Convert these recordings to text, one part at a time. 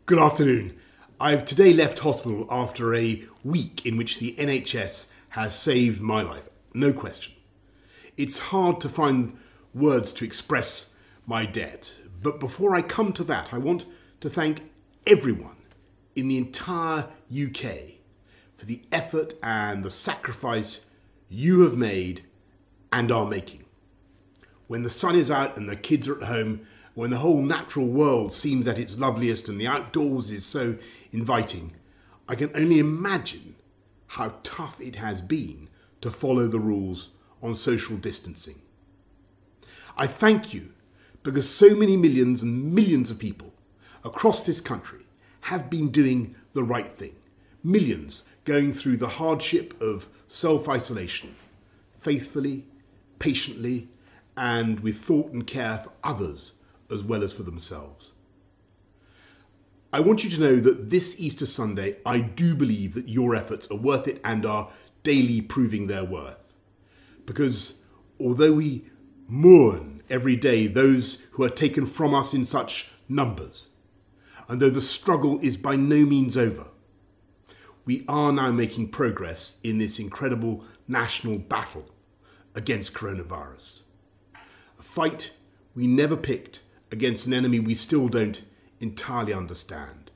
Good afternoon. I've today left hospital after a week in which the NHS has saved my life, no question. It's hard to find words to express my debt, but before I come to that, I want to thank everyone in the entire UK for the effort and the sacrifice you have made and are making. When the sun is out and the kids are at home, when the whole natural world seems at its loveliest and the outdoors is so inviting, I can only imagine how tough it has been to follow the rules on social distancing. I thank you because so many millions and millions of people across this country have been doing the right thing. Millions going through the hardship of self-isolation, faithfully, patiently, and with thought and care for others as well as for themselves. I want you to know that this Easter Sunday, I do believe that your efforts are worth it and are daily proving their worth. Because although we mourn every day those who are taken from us in such numbers, and though the struggle is by no means over, we are now making progress in this incredible national battle against coronavirus. A fight we never picked against an enemy we still don't entirely understand.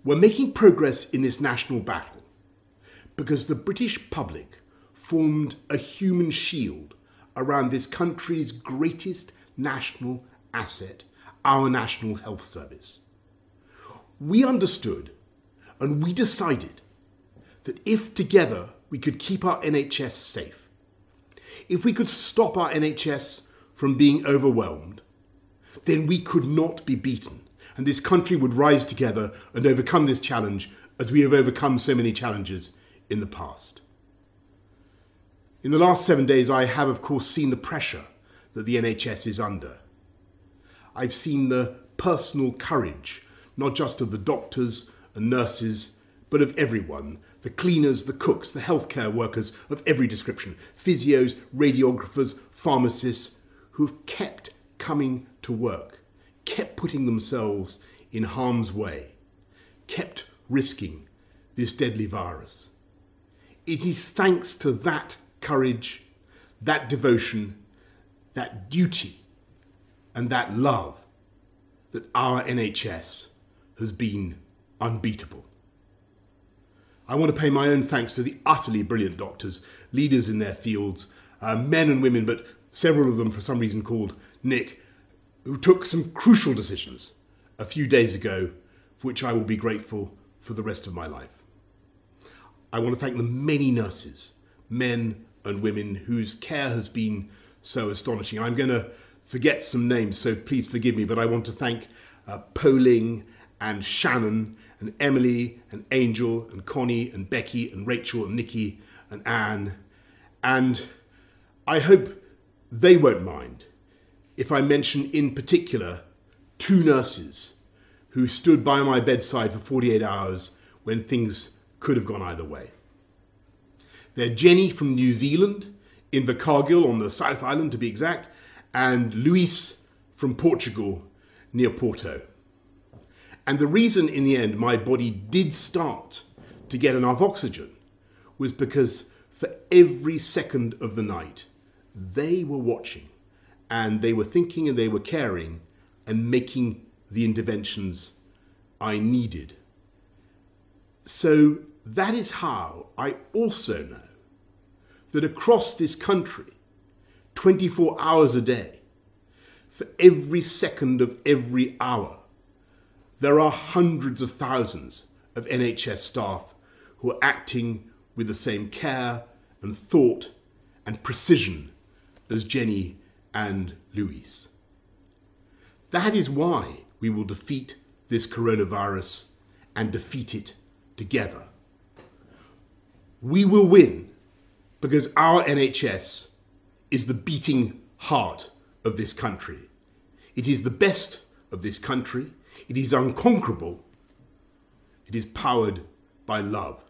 We're making progress in this national battle because the British public formed a human shield around this country's greatest national asset, our National Health Service. We understood and we decided that if together we could keep our NHS safe, if we could stop our NHS from being overwhelmed, then we could not be beaten, and this country would rise together and overcome this challenge as we have overcome so many challenges in the past. In the last 7 days, I have, of course, seen the pressure that the NHS is under. I've seen the personal courage, not just of the doctors and nurses, but of everyone, the cleaners, the cooks, the healthcare workers of every description, physios, radiographers, pharmacists, who have kept coming to work, kept putting themselves in harm's way, kept risking this deadly virus. It is thanks to that courage, that devotion, that duty, and that love that our NHS has been unbeatable. I want to pay my own thanks to the utterly brilliant doctors, leaders in their fields, men and women, but several of them for some reason called Nick, who took some crucial decisions a few days ago, for which I will be grateful for the rest of my life. I want to thank the many nurses, men and women, whose care has been so astonishing. I'm going to forget some names, so please forgive me, but I want to thank Poling and Shannon and Emily and Angel and Connie and Becky and Rachel and Nikki and Anne. And I hope they won't mind if I mention in particular 2 nurses who stood by my bedside for 48 hours when things could have gone either way. They're Jenny from New Zealand, in Invercargill on the South Island to be exact, and Luis from Portugal near Porto. And the reason in the end my body did start to get enough oxygen was because for every second of the night, they were watching and they were thinking and they were caring and making the interventions I needed. So that is how I also know that across this country, 24 hours a day, for every second of every hour, there are hundreds of thousands of NHS staff who are acting with the same care and thought and precision as Jenny and Luis. That is why we will defeat this coronavirus and defeat it together. We will win because our NHS is the beating heart of this country. It is the best of this country. It is unconquerable. It is powered by love.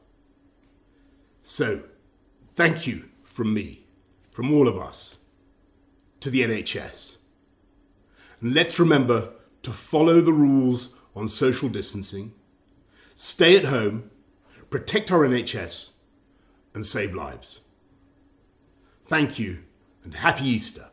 So, thank you from me, from all of us, to the NHS. And let's remember to follow the rules on social distancing, stay at home, protect our NHS, and save lives. Thank you, and happy Easter.